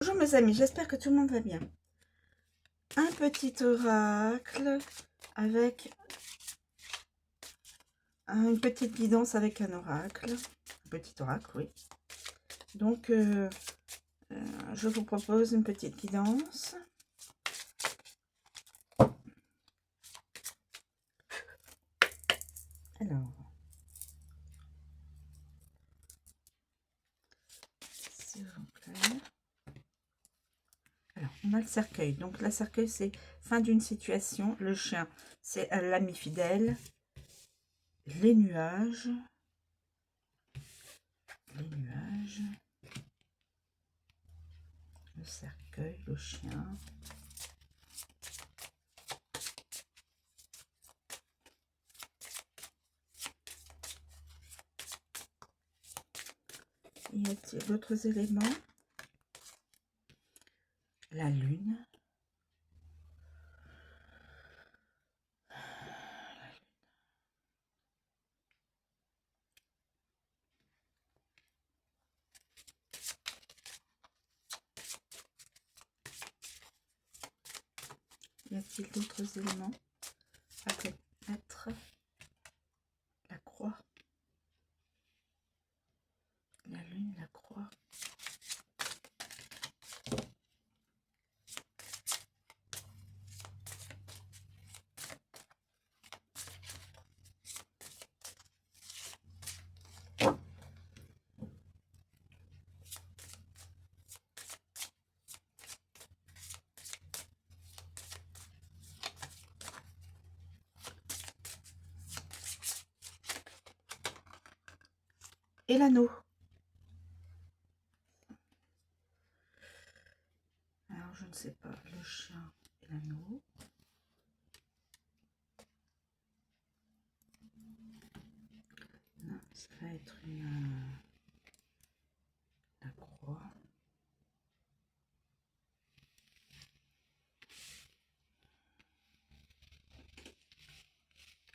Bonjour mes amis, j'espère que tout le monde va bien. Un petit oracle avec une petite guidance avec un oracle. Un petit oracle, oui. Donc, je vous propose une petite guidance. Alors, s'il vous plaît. Alors, on a le cercueil. Donc, le cercueil, c'est fin d'une situation. Le chien, c'est l'ami fidèle. Les nuages. Les nuages. Le cercueil, le chien. Y a-t-il d'autres éléments? La lune. Y a-t-il d'autres éléments? Ça peut être la croix. La lune, la croix. Et l'anneau. Alors, je ne sais pas, le chien et l'anneau. Non, ça va être la croix.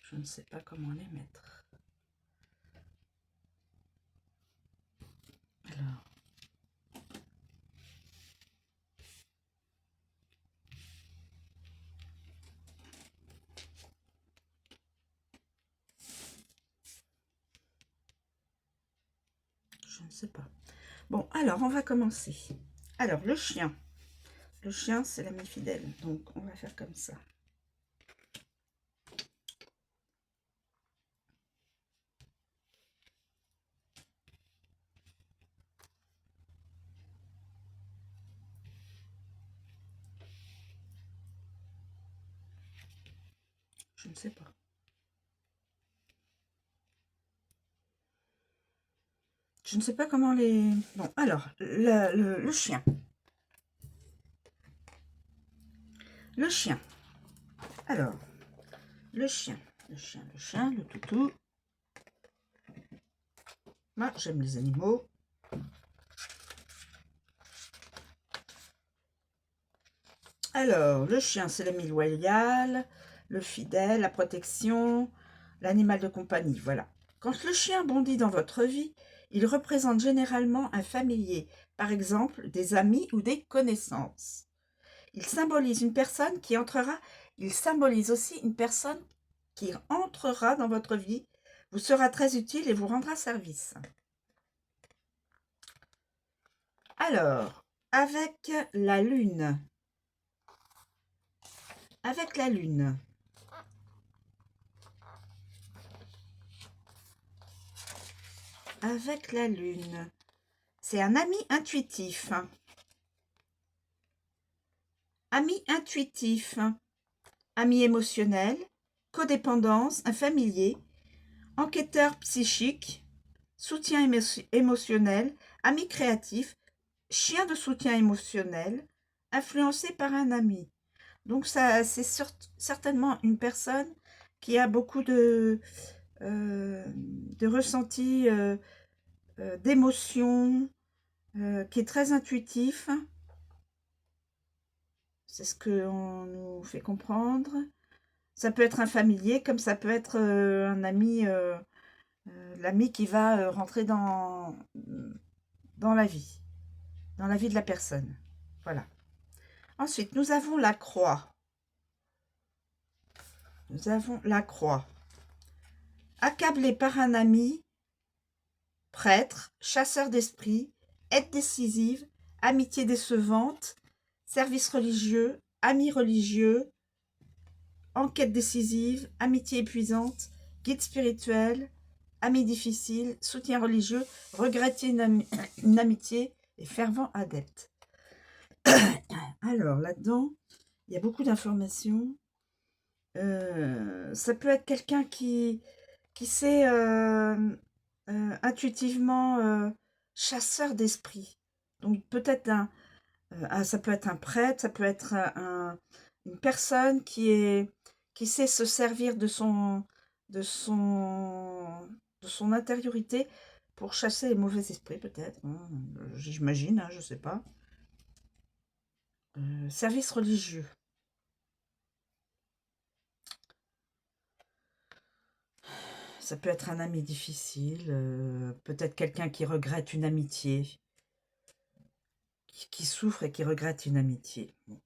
Je ne sais pas comment les mettre. Alors. Je ne sais pas. Bon, alors, on va commencer. Alors, le chien. Le chien, c'est l'ami fidèle. Donc, on va faire comme ça. Je ne sais pas. Je ne sais pas comment les... Bon, alors, le chien. Le chien. Alors, le chien. Le toutou. Moi, j'aime les animaux. Alors, le chien, c'est l'ami loyal, le fidèle, la protection, l'animal de compagnie, voilà. Quand le chien bondit dans votre vie, il représente généralement un familier, par exemple des amis ou des connaissances. Il symbolise une personne qui entrera, il symbolise aussi une personne qui entrera dans votre vie, vous sera très utile et vous rendra service. Alors, avec la lune. Avec la lune. Avec la lune. C'est un ami intuitif. Ami intuitif. Ami émotionnel. Codépendance, un familier. Enquêteur psychique. Soutien émotionnel. Ami créatif. Chien de soutien émotionnel. Influencé par un ami. Donc ça, c'est certainement une personne qui a beaucoup de ressentis, d'émotions, qui est très intuitif. C'est ce qu'on nous fait comprendre. Ça peut être un familier, comme ça peut être un ami, l'ami qui va rentrer dans la vie de la personne. Voilà. Ensuite, nous avons la croix. Nous avons la croix. Accablé par un ami, prêtre, chasseur d'esprit, aide décisive, amitié décevante, service religieux, ami religieux, enquête décisive, amitié épuisante, guide spirituel, ami difficile, soutien religieux, regretter une amitié et fervent adepte. Alors, là-dedans, il y a beaucoup d'informations. Ça peut être quelqu'un qui sait intuitivement chasseur d'esprit. Donc, peut-être ça peut être un prêtre, ça peut être une personne qui sait se servir de son, de son intériorité pour chasser les mauvais esprits, peut-être, hein, j'imagine, hein, je ne sais pas. Service religieux. Ça peut être un ami difficile, peut-être quelqu'un qui regrette une amitié, qui souffre et qui regrette une amitié. Bon.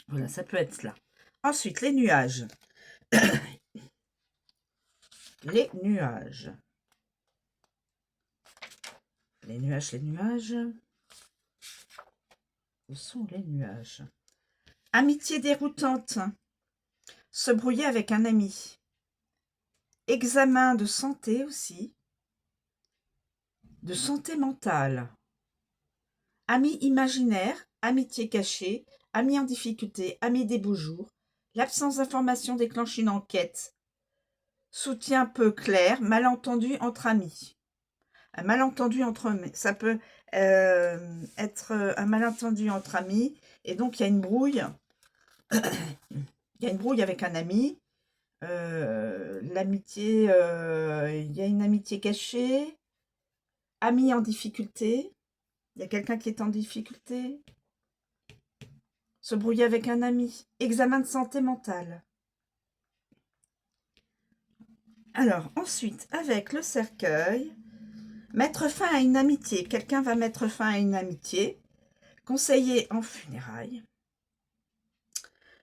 Voilà, ça peut être cela. Ensuite, les nuages. Les nuages. Les nuages, les nuages. Où sont les nuages? Amitié déroutante. Se brouiller avec un ami. Examen de santé aussi. De santé mentale. Ami imaginaire, amitié cachée, ami en difficulté, ami des beaux jours. L'absence d'information déclenche une enquête. Soutien peu clair, malentendu entre amis. Un malentendu entre amis. Ça peut être un malentendu entre amis. Et donc, il y a une brouille. Il y a une brouille avec un ami. L'amitié, il y a une amitié cachée. Ami en difficulté. Il y a quelqu'un qui est en difficulté. Se brouiller avec un ami. Examen de santé mentale. Alors, ensuite, avec le cercueil, mettre fin à une amitié. Quelqu'un va mettre fin à une amitié. Conseiller en funérailles.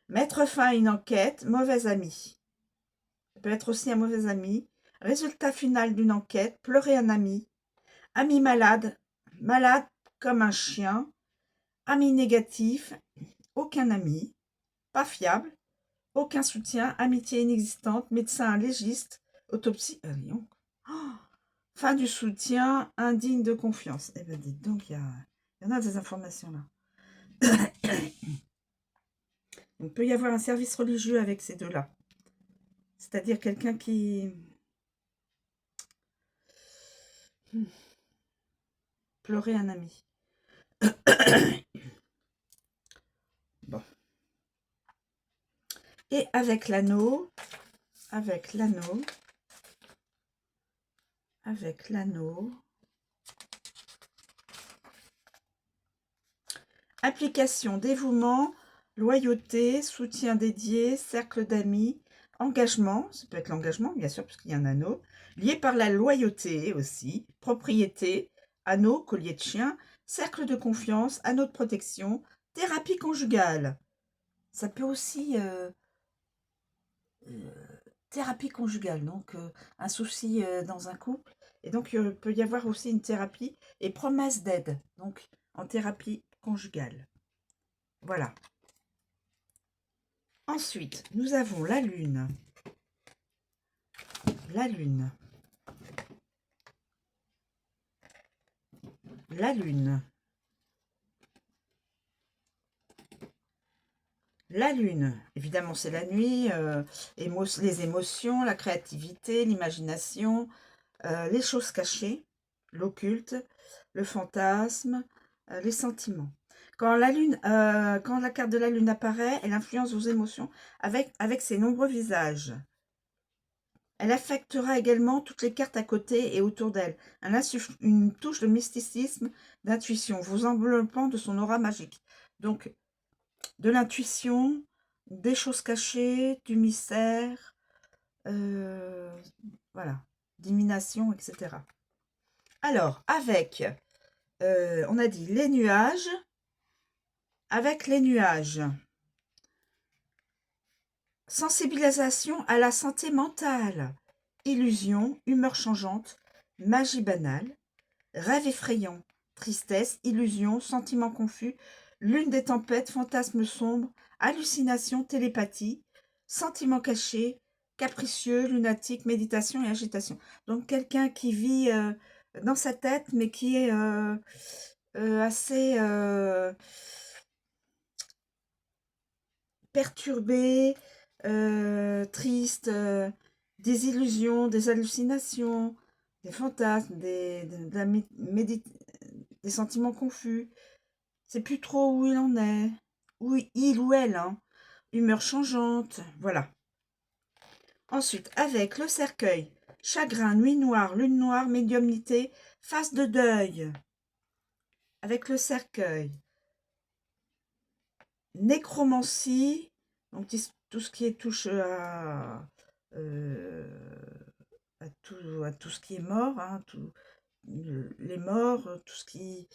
Mettre fin à une enquête. Mauvais ami. Ça peut être aussi un mauvais ami. Résultat final d'une enquête. Pleurer un ami. Ami malade. Malade comme un chien. Ami négatif. Aucun ami. Pas fiable. Aucun soutien. Amitié inexistante. Médecin légiste. Autopsie. Oh, fin du soutien. Indigne de confiance. Eh bien, dites donc, il y en a des informations là. Il peut y avoir un service religieux avec ces deux-là. C'est-à-dire quelqu'un qui... Pleurer un ami. Bon. Et avec l'anneau, application, dévouement, loyauté, soutien dédié, cercle d'amis, engagement, ça peut être l'engagement, bien sûr, parce qu'il y a un anneau, lié par la loyauté aussi, propriété, anneau, collier de chien, cercle de confiance, anneau de protection, thérapie conjugale. Ça peut aussi... thérapie conjugale, donc un souci dans un couple. Et donc, il peut y avoir aussi une thérapie et promesse d'aide, donc en thérapie conjugale. Voilà. Ensuite, nous avons la lune. La lune. La lune. La lune, évidemment, c'est la nuit, les émotions, la créativité, l'imagination, les choses cachées, l'occulte, le fantasme, les sentiments. Quand la carte de la lune apparaît, elle influence vos émotions avec ses nombreux visages. Elle affectera également toutes les cartes à côté et autour d'elle. Elle insuffle une touche de mysticisme, d'intuition, vous enveloppant de son aura magique. Donc, de l'intuition, des choses cachées, du mystère, voilà, divination, etc. Alors, avec, on a dit les nuages, avec les nuages. Sensibilisation à la santé mentale. Illusion, humeur changeante, magie banale, rêve effrayant, tristesse, illusion, sentiments confus, lune des tempêtes, fantasmes sombres, hallucinations, télépathie, sentiments cachés, capricieux, lunatique, méditation et agitation. Donc quelqu'un qui vit dans sa tête, mais qui est assez perturbé, triste, des illusions, des hallucinations, des fantasmes, des sentiments confus. C'est plus trop où il en est, où il ou elle, hein. Humeur changeante, voilà. Ensuite, avec le cercueil, chagrin, nuit noire, lune noire, médiumnité, phase de deuil. Avec le cercueil, nécromancie, donc tout ce qui est touche euh, à tout ce qui est mort, hein, les morts, tout ce qui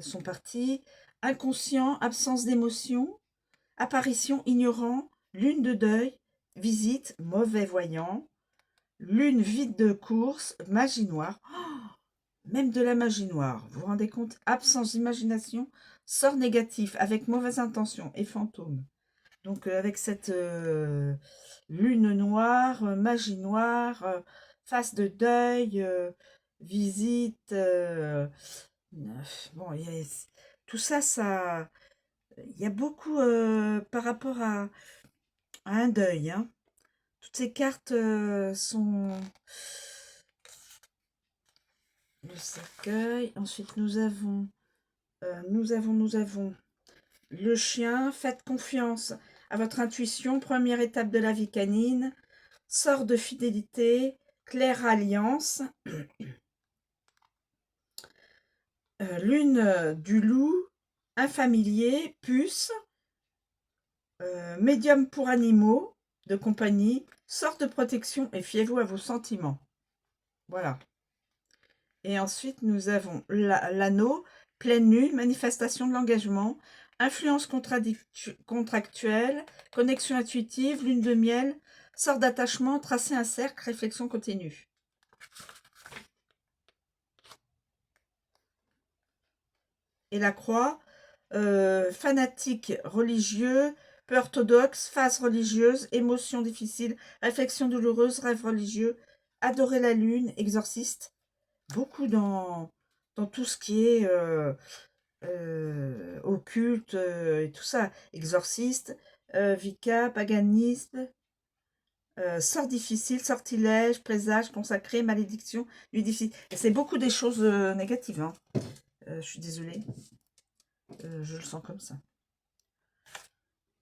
sont partis, inconscient, absence d'émotion, apparition, ignorant, lune de deuil, visite, mauvais voyant, lune vide de course, magie noire, même de la magie noire, vous vous rendez compte? Absence d'imagination, sort négatif, avec mauvaise intention et fantôme. Donc avec cette lune noire, magie noire, face de deuil, visite, bon, tout ça, il y a beaucoup par rapport à un deuil, hein. Toutes ces cartes sont le cercueil. Ensuite, nous avons le chien. Faites confiance à votre intuition. Première étape de la vie canine. Sort de fidélité. Claire alliance. Lune du loup. Infamilier. Puce. Médium pour animaux de compagnie. Sort de protection et fiez-vous à vos sentiments. Voilà. Et ensuite, nous avons l'anneau, pleine lune, manifestation de l'engagement, influence contractuelle, connexion intuitive, lune de miel, sort d'attachement, tracer un cercle, réflexion continue. Et la croix, fanatique religieux, peu orthodoxe, phase religieuse, émotion difficile, réflexion douloureuse, rêve religieux, adorer la lune, exorciste. Beaucoup dans tout ce qui est occulte et tout ça, exorciste, Wicca, paganisme, sort difficile, sortilège, présage, consacré, malédiction, nuit difficile. Et c'est beaucoup des choses négatives, hein. Je suis désolée, je le sens comme ça.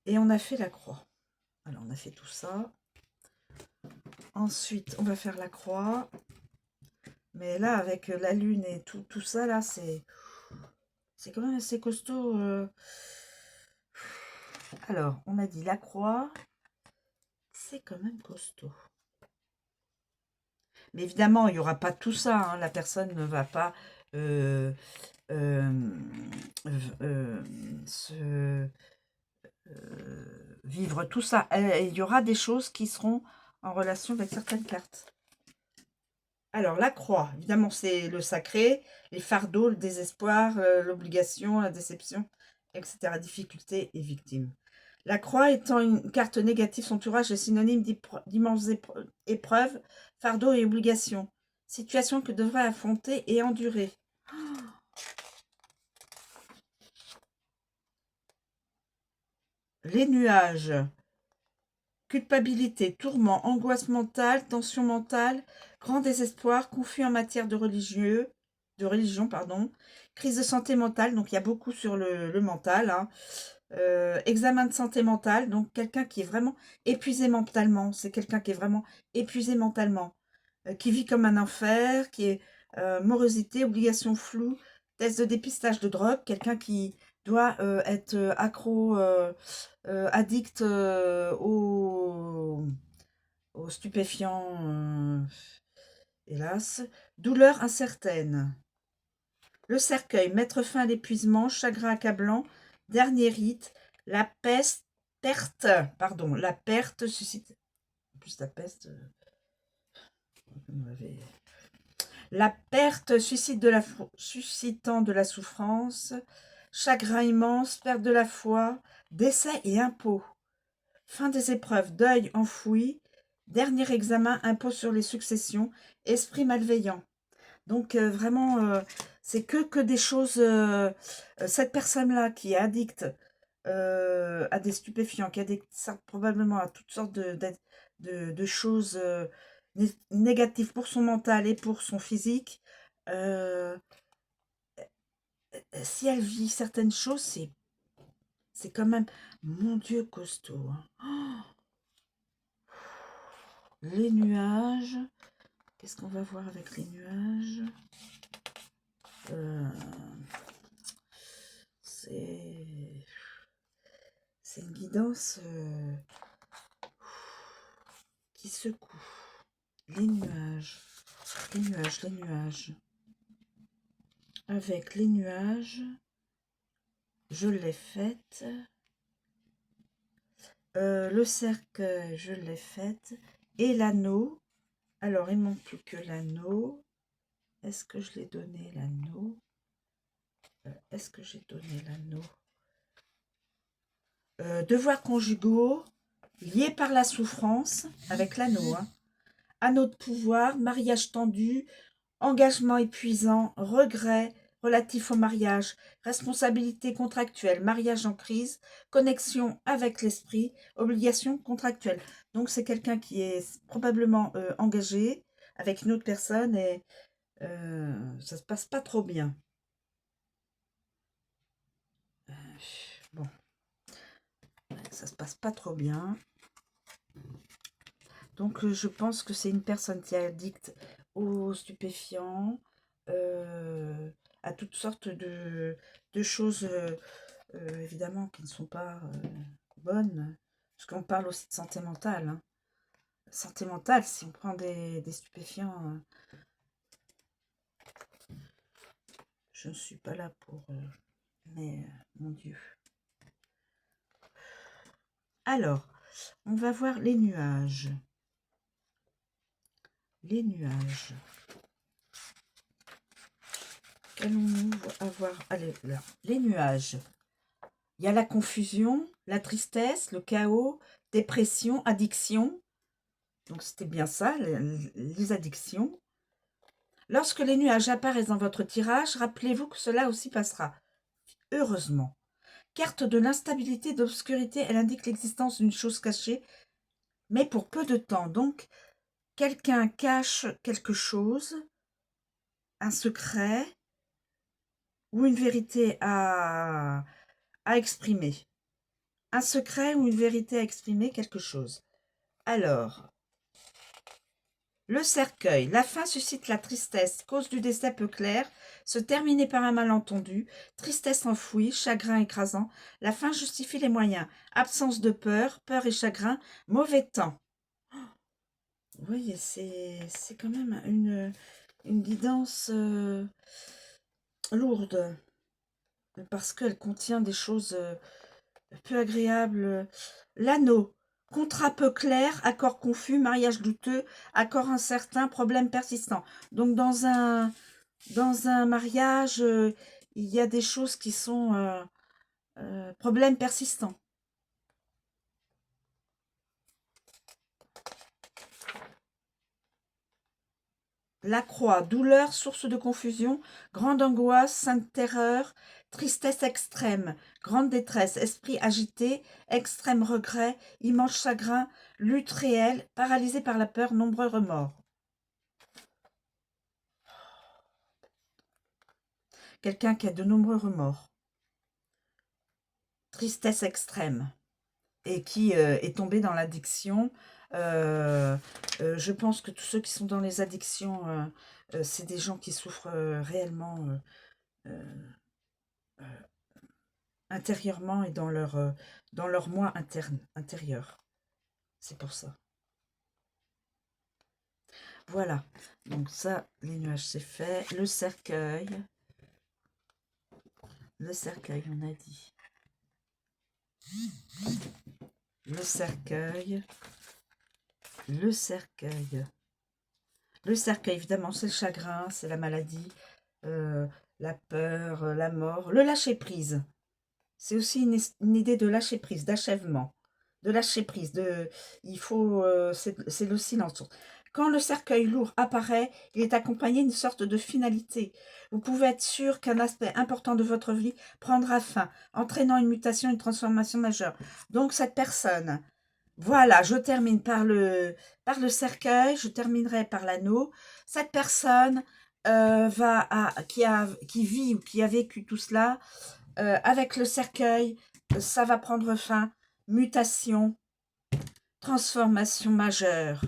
Et on a fait la croix. Alors on a fait tout ça. Ensuite, on va faire la croix. Mais là, avec la lune et tout ça, là, c'est quand même assez costaud. Alors, on a dit la croix, c'est quand même costaud. Mais évidemment, il n'y aura pas tout ça, hein. La personne ne va pas vivre tout ça. Il y aura des choses qui seront en relation avec certaines cartes. Alors, la croix, évidemment, c'est le sacré, les fardeaux, le désespoir, l'obligation, la déception, etc. Difficulté et victime. La croix étant une carte négative, son entourage est synonyme d'immenses épreuves, fardeaux et obligations. Situation que devrait affronter et endurer. Les nuages. Culpabilité, tourment, angoisse mentale, tension mentale, grand désespoir, confus en matière de religion, pardon, crise de santé mentale, donc il y a beaucoup sur le mental, hein. Examen de santé mentale, donc quelqu'un qui est vraiment épuisé mentalement, c'est quelqu'un qui est vraiment épuisé mentalement, qui vit comme un enfer, qui est morosité, obligation floue, test de dépistage de drogue, quelqu'un qui doit être accro, addict aux stupéfiants, hélas. Douleur incertaine. Le cercueil, mettre fin à l'épuisement, chagrin accablant, dernier rite, la perte suscite, en plus la peste, la perte suscite suscitant de la souffrance, chagrin immense, perte de la foi, décès et impôt. Fin des épreuves, deuil enfoui, dernier examen, impôt sur les successions, esprit malveillant. Donc vraiment, c'est que des choses... cette personne-là qui est addicte à des stupéfiants, qui est addict probablement à toutes sortes de choses négatives pour son mental et pour son physique, euh, si elle vit certaines choses, c'est quand même, mon Dieu, costaud. Hein. Les nuages. Qu'est-ce qu'on va voir avec les nuages? C'est une guidance qui secoue. Les nuages. Les nuages, les nuages. Avec les nuages, je l'ai faite. Le cercueil, je l'ai faite. Et l'anneau. Alors, il ne manque plus que l'anneau. Est-ce que je l'ai donné, l'anneau? Est-ce que j'ai donné l'anneau? Devoirs conjugaux, liés par la souffrance, avec l'anneau. Hein. Anneau de pouvoir, mariage tendu, engagement épuisant, regret relatif au mariage, responsabilité contractuelle, mariage en crise, connexion avec l'esprit, obligation contractuelle. Donc c'est quelqu'un qui est probablement engagé avec une autre personne et ça se passe pas trop bien. Bon, ça se passe pas trop bien. Donc je pense que c'est une personne qui est addicte aux stupéfiants, à toutes sortes de choses, évidemment, qui ne sont pas bonnes. Parce qu'on parle aussi de santé mentale. Hein. Santé mentale, si on prend des stupéfiants, je ne suis pas là pour... mais, mon Dieu. Alors, on va voir les nuages. Les nuages. Qu'allons-nous avoir? Allez, là. Les nuages. Il y a la confusion, la tristesse, le chaos, dépression, addiction. Donc c'était bien ça, les addictions. Lorsque les nuages apparaissent dans votre tirage, rappelez-vous que cela aussi passera. Heureusement. Carte de l'instabilité, d'obscurité, elle indique l'existence d'une chose cachée, mais pour peu de temps. Donc, quelqu'un cache quelque chose, un secret ou une vérité à exprimer. Un secret ou une vérité à exprimer, quelque chose. Alors, le cercueil. La fin suscite la tristesse, cause du décès peu clair, se terminer par un malentendu, tristesse enfouie, chagrin écrasant. La fin justifie les moyens. Absence de peur, peur et chagrin, mauvais temps. Vous voyez, c'est quand même une guidance lourde, parce qu'elle contient des choses peu agréables. L'anneau. Contrat peu clair, accord confus, mariage douteux, accord incertain, problème persistant. Donc dans un mariage, il y a des choses qui sont problèmes persistants. La croix, douleur, source de confusion, grande angoisse, sainte terreur, tristesse extrême, grande détresse, esprit agité, extrême regret, immense chagrin, lutte réelle, paralysé par la peur, nombreux remords. Quelqu'un qui a de nombreux remords. Tristesse extrême. Et qui est tombé dans l'addiction. Je pense que tous ceux qui sont dans les addictions, c'est des gens qui souffrent réellement intérieurement et dans leur moi intérieur. C'est pour ça. Voilà. Donc ça, les nuages, c'est fait. Le cercueil. Le cercueil, on a dit. Le cercueil. Le cercueil. Le cercueil, évidemment, c'est le chagrin, c'est la maladie, la peur, la mort. Le lâcher-prise. C'est aussi une idée de lâcher-prise, d'achèvement. De lâcher-prise. Il faut, c'est le silence. Quand le cercueil lourd apparaît, il est accompagné d'une sorte de finalité. Vous pouvez être sûr qu'un aspect important de votre vie prendra fin, entraînant une mutation, une transformation majeure. Donc cette personne, voilà, je termine par le cercueil, je terminerai par l'anneau. Cette personne qui vit ou qui a vécu tout cela, avec le cercueil, ça va prendre fin, mutation, transformation majeure.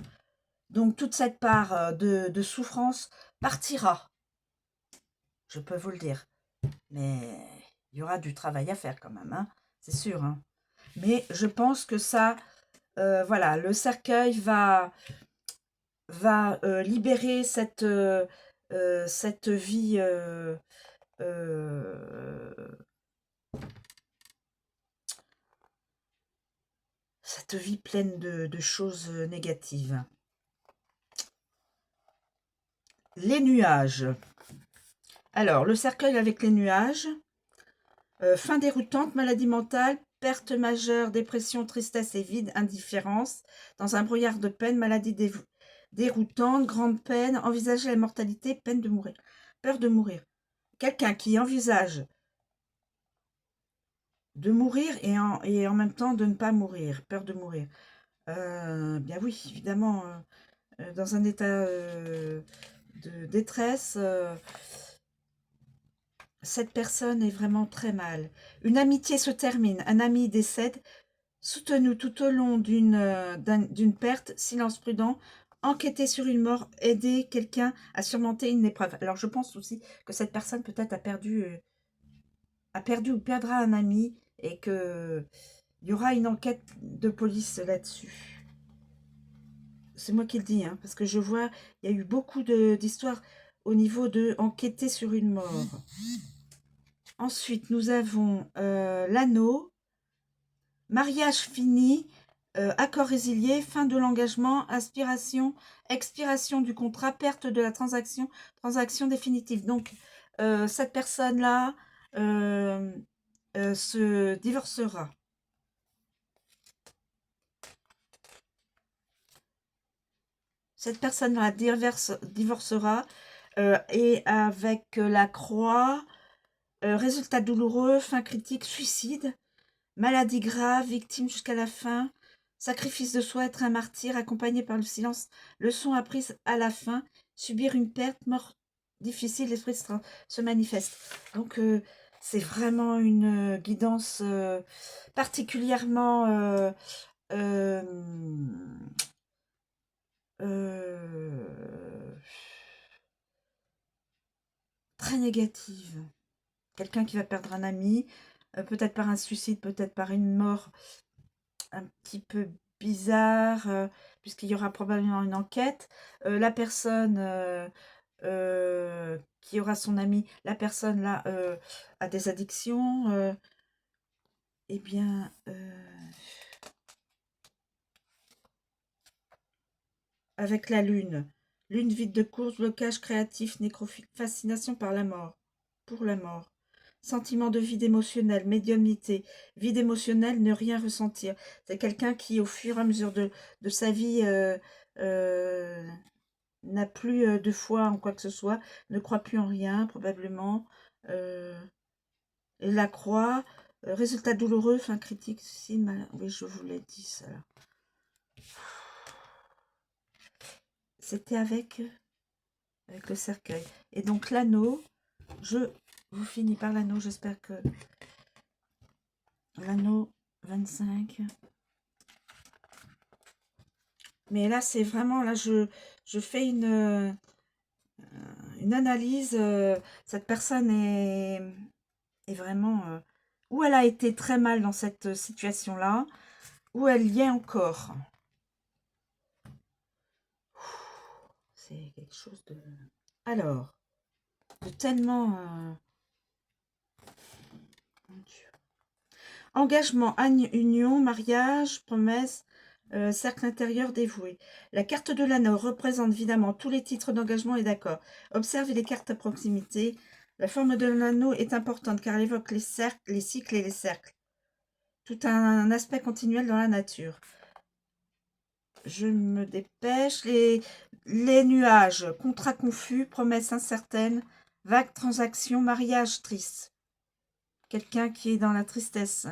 Donc toute cette part de souffrance partira, je peux vous le dire. Mais il y aura du travail à faire quand même, hein, c'est sûr. Hein. Mais je pense que ça, voilà, le cercueil va libérer cette vie euh, cette vie pleine de choses négatives. Les nuages. Alors, le cercueil avec les nuages. Fin déroutante, maladie mentale, perte majeure, dépression, tristesse et vide, indifférence. Dans un brouillard de peine, maladie déroutante, grande peine, envisager la mortalité, peine de mourir. Peur de mourir. Quelqu'un qui envisage de mourir et en même temps de ne pas mourir. Peur de mourir. Bien oui, évidemment, dans un état de détresse, cette personne est vraiment très mal. Une amitié se termine, un ami décède, soutenu tout au long d'une perte, silence prudent, enquêter sur une mort, aider quelqu'un à surmonter une épreuve. Alors je pense aussi que cette personne peut-être a perdu ou perdra un ami et que il y aura une enquête de police là-dessus. C'est moi qui le dis, hein, parce que je vois, il y a eu beaucoup d'histoires au niveau de enquêter sur une mort. Ensuite, nous avons l'anneau, mariage fini, accord résilié, fin de l'engagement, inspiration, expiration du contrat, perte de la transaction, transaction définitive. Donc, cette personne-là se divorcera. Cette personne-là divorcera et avec la croix, résultat douloureux, fin critique, suicide, maladie grave, victime jusqu'à la fin, sacrifice de soi, être un martyr, accompagné par le silence, leçon apprise à la fin, subir une perte, mort difficile, l'esprit se manifeste. Donc, c'est vraiment une guidance particulièrement euh, euh, très négative. Quelqu'un qui va perdre un ami, peut-être par un suicide, peut-être par une mort un petit peu bizarre, puisqu'il y aura probablement une enquête. La personne qui aura son ami, la personne là a des addictions. Eh bien, avec la lune. Lune vide de course, blocage créatif, nécrophilie, fascination par la mort. Pour la mort. Sentiment de vide émotionnel, médiumnité, vide émotionnel, ne rien ressentir. C'est quelqu'un qui, au fur et à mesure de sa vie, euh, n'a plus de foi en quoi que ce soit, ne croit plus en rien, probablement. Euh, et la croix, résultat douloureux, fin critique, si, oui, je vous l'ai dit, ça. C'était avec le cercueil. Et donc l'anneau, je vous finis par l'anneau, j'espère que l'anneau 25. Mais là, c'est vraiment, là, je fais une analyse. Cette personne est vraiment... où elle a été très mal dans cette situation-là, où elle y est encore. C'est quelque chose de... Alors, de tellement... mon Dieu. Engagement, union, mariage, promesse, cercle intérieur dévoué. La carte de l'anneau représente évidemment tous les titres d'engagement et d'accord. Observez les cartes à proximité. La forme de l'anneau est importante car elle évoque les cercles, les cycles et les cercles. Tout un aspect continuel dans la nature. Je me dépêche. Les nuages, contrat confus, promesses incertaines, vagues transactions, mariage triste. Quelqu'un qui est dans la tristesse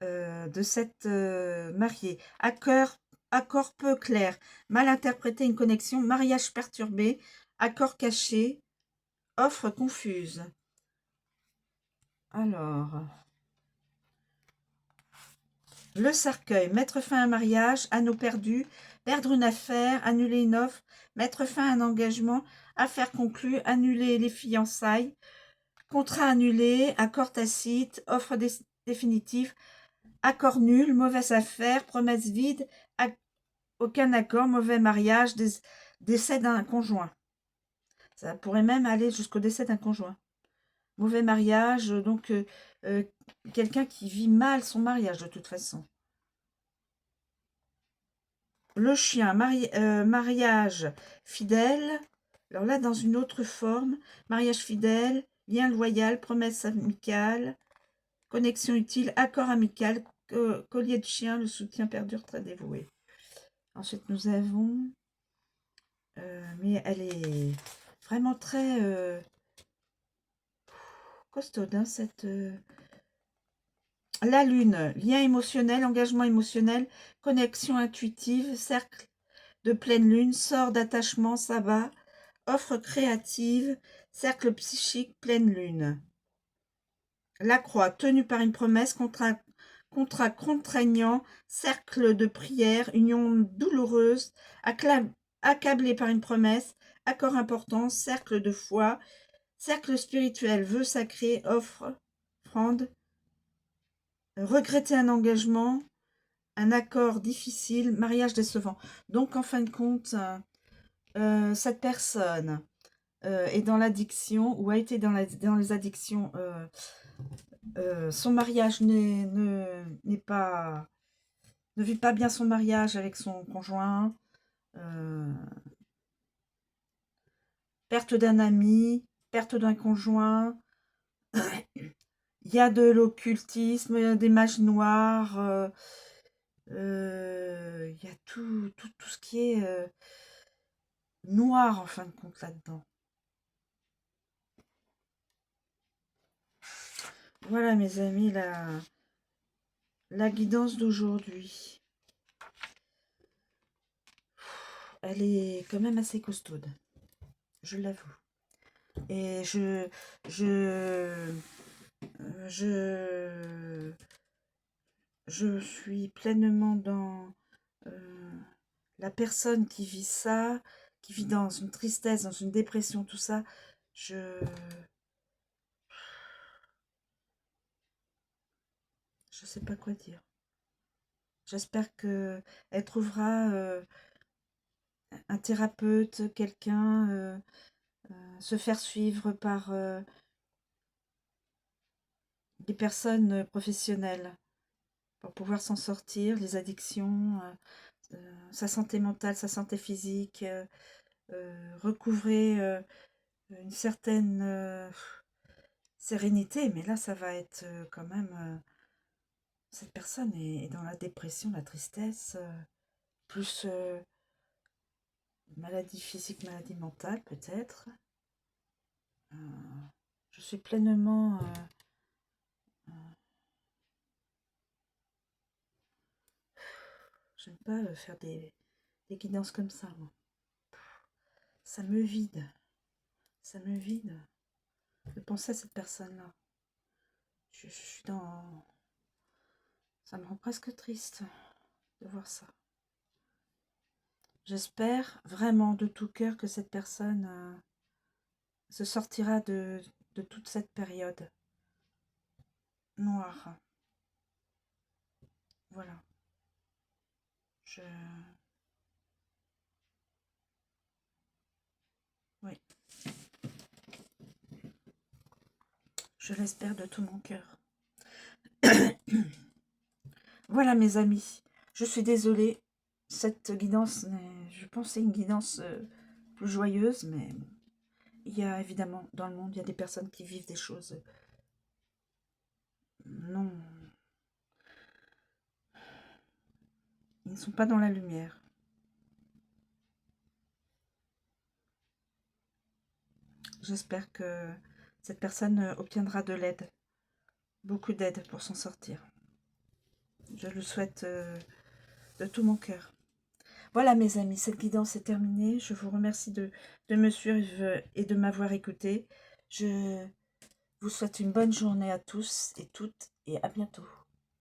de cette mariée. Accord peu clair, mal interprété, une connexion, mariage perturbé, accord caché, offre confuse. Alors, le cercueil, mettre fin à un mariage, anneau perdu, perdre une affaire, annuler une offre, mettre fin à un engagement, affaire conclue, annuler les fiançailles, contrat annulé, accord tacite, offre définitive, accord nul, mauvaise affaire, promesse vide, aucun accord, mauvais mariage, décès d'un conjoint. Ça pourrait même aller jusqu'au décès d'un conjoint. Mauvais mariage, donc quelqu'un qui vit mal son mariage de toute façon. Le chien, mariage fidèle. Alors là, dans une autre forme, mariage fidèle, lien loyal, promesse amicale, connexion utile, accord amical, collier de chien, le soutien perdure, très dévoué. Ensuite, nous avons... mais elle est vraiment très costaude, hein, cette... La lune, lien émotionnel, engagement émotionnel, connexion intuitive, cercle de pleine lune, sort d'attachement, sabbat, offre créative, cercle psychique, pleine lune. La croix, tenue par une promesse, contrat contraignant, cercle de prière, union douloureuse, accablé par une promesse, accord important, cercle de foi, cercle spirituel, vœu sacré, offrande, regretter un engagement, un accord difficile, mariage décevant. Donc, en fin de compte, cette personne est dans l'addiction ou a été dans les addictions. Son mariage ne vit pas bien son mariage avec son conjoint. Perte d'un ami, perte d'un conjoint. Il y a de l'occultisme, des mages noirs. Il y a tout ce qui est noir en fin de compte là-dedans. Voilà mes amis, la guidance d'aujourd'hui. Elle est quand même assez costaude, je l'avoue. Et je suis pleinement dans la personne qui vit ça, qui vit dans une tristesse, dans une dépression, tout ça. Je sais pas quoi dire. J'espère qu'elle trouvera un thérapeute, quelqu'un, se faire suivre par des personnes professionnelles pour pouvoir s'en sortir, les addictions, sa santé mentale, sa santé physique, recouvrer une certaine sérénité. Mais là, ça va être quand même... cette personne est dans la dépression, la tristesse, plus maladie physique, maladie mentale peut-être. Je suis pleinement... j'aime pas faire des guidances comme ça, moi. Ça me vide. Ça me vide de penser à cette personne-là. Je suis dans... Ça me rend presque triste de voir ça. J'espère vraiment de tout cœur que cette personne se sortira de toute cette période noire. Voilà. Oui. Je l'espère de tout mon cœur. Voilà mes amis, je suis désolée, cette guidance, je pensais une guidance plus joyeuse, mais bon. Il y a évidemment, dans le monde, il y a des personnes qui vivent des choses non, ils ne sont pas dans la lumière. J'espère que cette personne obtiendra de l'aide, beaucoup d'aide pour s'en sortir. Je le souhaite de tout mon cœur. Voilà mes amis, cette guidance est terminée. Je vous remercie de me suivre et de m'avoir écouté. Je vous souhaite une bonne journée à tous et toutes et à bientôt.